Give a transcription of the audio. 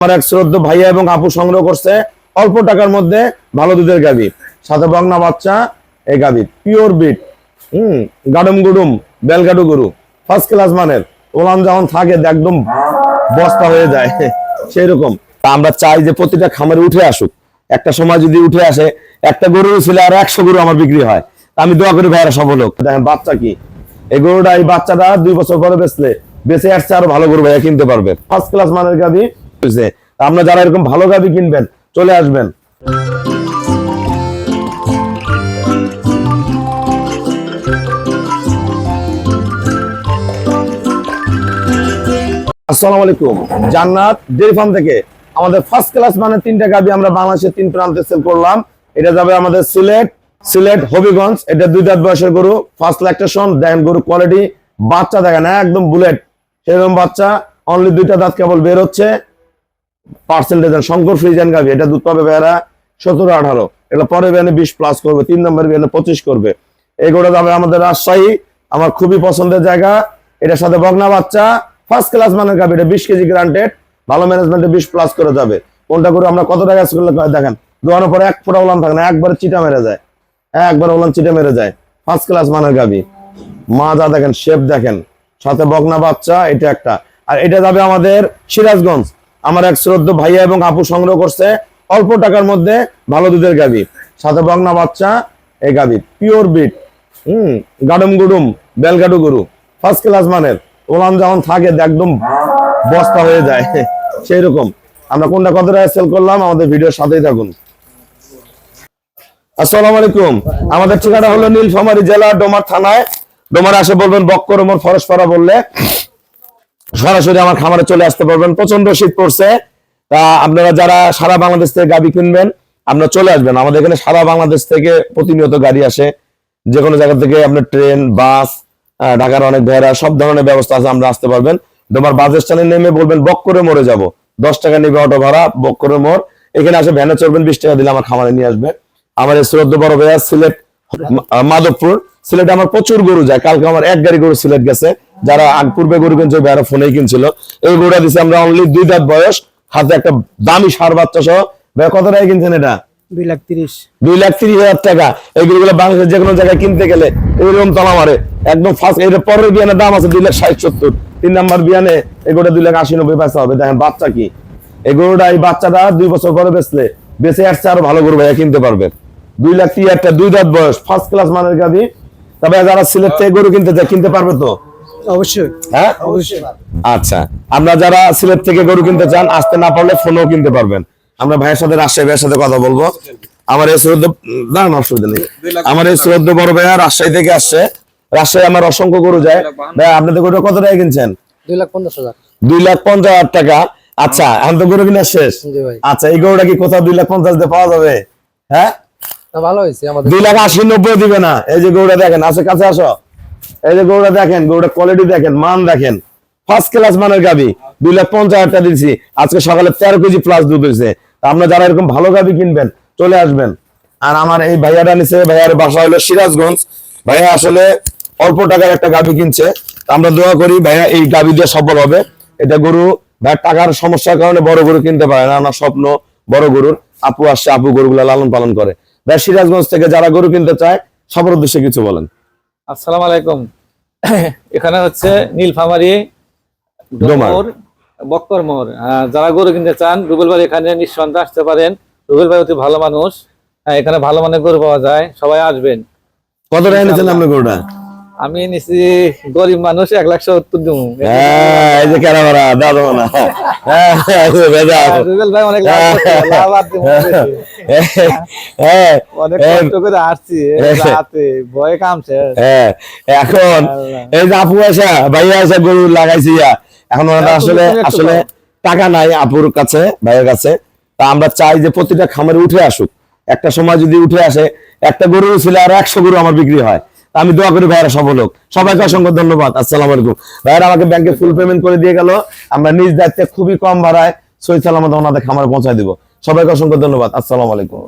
আমার এক শ্রদ্ধ ভাইয়া এবং আপু সংগ্রহ করছে অল্প টাকার মধ্যে ভালো দুধের গাভী, সাথে বকনা বাচ্চা। এই গাভী পিওর বিট, গাডুম গুডুম বেলগাডু গরু, ফার্স্ট ক্লাস মানের। ওলান যখন থাকে একদম বস্তা হয়ে যায় সেই রকম। আমরা চাই যে প্রতিটা খামারে উঠে আসুক। একটা সময় যদি উঠে আসে, একটা গরু ছিল আর 100 গরু আমার বিক্রি হয়। আমি দোয়া করি ভাইরা সফল হোক। দেখেন বাচ্চা কি, এই গরুটা, এই বাচ্চাটা 2 বছর পরে বেঁচে আসছে আরো ভালো গরু ভাইয়া কিনতে পারবে। ফার্স্ট ক্লাস মানের গাভী। আপনারা যারা এরকম ভালো গাভী কিনবেন চলে আসবেন। আসসালামু আলাইকুম, জান্নাত ডেইরি ফার্ম থেকে আমাদের ফার্স্ট ক্লাস মানে 3টা গাভী আমরা বাংলাদেশের 3 প্রান্তে সেল করলাম। এটা যাবে আমাদের সিলেট হবিগঞ্জ। এটা 2 দাঁত বয়সের গরু, ফার্স্ট ল্যাকটেশন। দেখেন গরু কোয়ালিটি, বাচ্চা দেখেন একদম বুলেট সেরকম বাচ্চা। অনলি 2টা দাঁত কেবল বের হচ্ছে। পার্সেন্টেজ শঙ্কর ফ্রিজেন গাভী। এটা দুধ পাবে ভাইরা 17-18। এটা পরে বিয়ানে 20+ করবে, 3 নম্বর বিয়ানে 25 করবে। এই গরুটা যাবে আমাদের রাজশাহী, আমার খুবই পছন্দের জায়গা। এটার সাথে বকনা বাচ্চা, ফার্স্ট ক্লাস মানের গাভী। এটা 20 কেজি গ্রান্টেড, ভালো ম্যানেজমেন্টে 20+ করে যাবে। কোনটা করে আমরা কত টাকা দেখেন, দোয়ানোর পরে 1 ফোঁটা ওলান থাকে না, একবার চিটা মেরে যায়, একবার ওলান চিটা মেরে যায়। ফার্স্ট ক্লাস মানের গাভী, মাজা দেখেন, শেপ দেখেন, সাথে বকনা বাচ্চা। এটা একটা। আর এটা যাবে আমাদের সিরাজগঞ্জ। আমার এক শ্রদ্ধ ভাইয়া এবং আপু সংগ্রহ করছে অল্প টাকার মধ্যে ভালো দুধের গাভী, সাথে বকনা বাচ্চা। এই গাভী পিওর বিট, গাডুম গুডুম বেলগাডু গরু, ফার্স্ট ক্লাস মানের। ওলান যখন থাকে একদম বস্তা হয়ে যায় সেই রকম। আমরা কোনটা কত টাকা সেল করলাম, আমাদের ভিডিওর সাথেই থাকুন। আসসালামু আলাইকুম। আমাদের ঠিকানা হলো নীলফামারী জেলা, ডোমার থানায়। ডোমার আসে বলবেন বক্করমোর ফরেশপাড়া বললে সরাসরি আমার খামারে চলে আসতে পারবেন। প্রচন্ড শীত পড়ছে, তা আপনারা যারা সারা বাংলাদেশ থেকে গাভী কিনবেন আপনারা চলে আসবেন। আমাদের এখানে সারা বাংলাদেশ থেকে প্রতিনিয়ত গাড়ি আসে, যে কোনো জায়গা থেকে আপনার ট্রেন, বাস, ঢাকার অনেক ভাইরা, সব ধরনের ব্যবস্থা আছে, আমরা আসতে পারবেন। তোমার বাস স্ট্যান্ডে নেমে বলবেন বক্করে মোড়ে যাব, 10 টাকা নেবে অটো ভাড়া। বক্করে মোড়, এখানে আসে ভ্যানে চড়বেন, 20 টাকা দিলে আমার খামারে নিয়ে আসবে। আমার এই শ্রদ্ধ বড় ভাইয়া সিলেট মাধবপুর। সিলেটে আমার প্রচুর গরু যায়। কালকে আমার 1 গাড়ি গরু সিলেট গেছে। যারা পূর্বে গরু কিনছে ভাইরা ফোনেই কিনছিল। এই গরুটা দিচ্ছি আমরা অনলি 2 দাঁত বয়স, হাতে একটা দামি সার বাচ্চা সহ। ভাই কত টাকা কিনছেন এটা? 2,30,000 টাকা। এই গরুগুলো বাংলাদেশের যে কোনো জায়গায় কিনতে গেলে এরকম তলা মারে একদম ফার্স্ট। এর পরের বিয়ানের দাম আছে 2,60,70। 3 নাম্বার বিয়ানে এই গরুটা 2,80-90 পয়সা হবে। দেখেন বাচ্চা কি, এই গরুটা, এই বাচ্চাটা 2 বছর পরে বেঁচে আসছে আরো ভালো গরু ভাইয়া কিনতে পারবে। 2,30,000 টাকা, 2 দাঁত বয়স, ফার্স্ট ক্লাস মানের গাভী। তবে যারা সিলেট থেকে গরু কিনতে চায় কিনতে পারবে তো? অবশ্যই, হ্যাঁ অবশ্যই। আচ্ছা, আপনারা যারা সিলেট থেকে গরু কিনতে চান, আসতে না পারলে ফোনেও কিনতে পারবেন। আমরা ভাইয়ের সাথে, রাজশাহী ভাইয়ের সাথে কথা বলবো। আমার এই শ্রদ্ধ দাঁড়ান, অসুবিধা নেই। আমার এই শ্রদ্ধ বড় ভাইয়া রাজশাহী থেকে আসছে। রাজশাহী আমার অসংখ্য গরু যায়। ভাই আপনাদের গরুটা কত টাকা কিনছেন? 2,50,000। 2,50,000 টাকা। আচ্ছা, এখন তো গরু কিনা শেষ। আচ্ছা, এই গরুটা কি কোথাও 2,50,000 দিয়ে পাওয়া যাবে? হ্যাঁ, ভালো হয়েছে। আমাদের 2,80-90 দিবে না। এই যে গরুটা দেখেন, আছে কাছে আসো। এই যে গরুটা দেখেন, গরুটা কোয়ালিটি দেখেন, মান দেখেন, ফার্স্ট ক্লাস মানের গাভী। 2,50,000 টাকা দিচ্ছি। আজকে সকালে 13 কেজি প্লাস দুধ হয়েছে। আপনারা যারা এরকম ভালো গাভী কিনবেন চলে আসবেন। আর আমার এই ভাইয়াটা নিচে, ভাইয়ার বাসা হলো সিরাজগঞ্জ। ভাইয়া আসলে অল্প টাকার একটা গাভী কিনছে। আমরা দোয়া করি ভাইয়া এই গাভী দিয়ে সফল হবে। এটা গরু ভাই টাকার সমস্যার কারণে বড় গরু কিনতে পারে না। আমার স্বপ্ন বড় গরুর। আপু আসছে, আপু গরুগুলা লালন পালন করে। ভাই সিরাজগঞ্জ থেকে যারা গরু কিনতে চায় সবার উদ্দেশ্যে কিছু বলেন। আসসালামু আলাইকুম। এখানে হচ্ছে নীলফামারী বক্কর মোড়। যারা গরু কিনতে চান রুবেল ভাই এখানে নিঃসন্দেহে আসতে পারেন। রুবেল ভাই অতি ভালো মানুষ। এখানে ভালো মানের গরু পাওয়া যায়, সবাই আসবেন। কত টাকা নিয়েছেন আপনি গরুটা? আমি নিছি, গরিব মানুষ, 1,70,000 দিব। এই যে কেনা ভাড়া দাদা না। রুবেল ভাই অনেক লাভ অনেক কষ্ট করে আসছি, রাতে ভয়ে কামছে। এখন এই যে আপু আসা, ভাইয়া আসা গরু লাগাইছি, এখন ওনারা আসলে টাকা নাই আপুর কাছে, ভাইয়ের কাছে। তা আমরা চাই যে প্রতিটা খামারে উঠে আসুক। একটা সময় যদি উঠে আসে, একটা গরু ছিল আর 100 গরু আমার বিক্রি হয়। আমি দোয়া করি ভাইয়েরা সফল হোক। সবাইকে অসংখ্য ধন্যবাদ। আসসালামু আলাইকুম। ভাইয়েরা আমাকে ব্যাংকে ফুল পেমেন্ট করে দিয়ে গেল। আমরা নিজ দায়িত্বে খুবই কম ভাড়ায় সহি সালামত ওনাদের খামারে পৌঁছায় দিব। সবাইকে অসংখ্য ধন্যবাদ। আসসালামু আলাইকুম।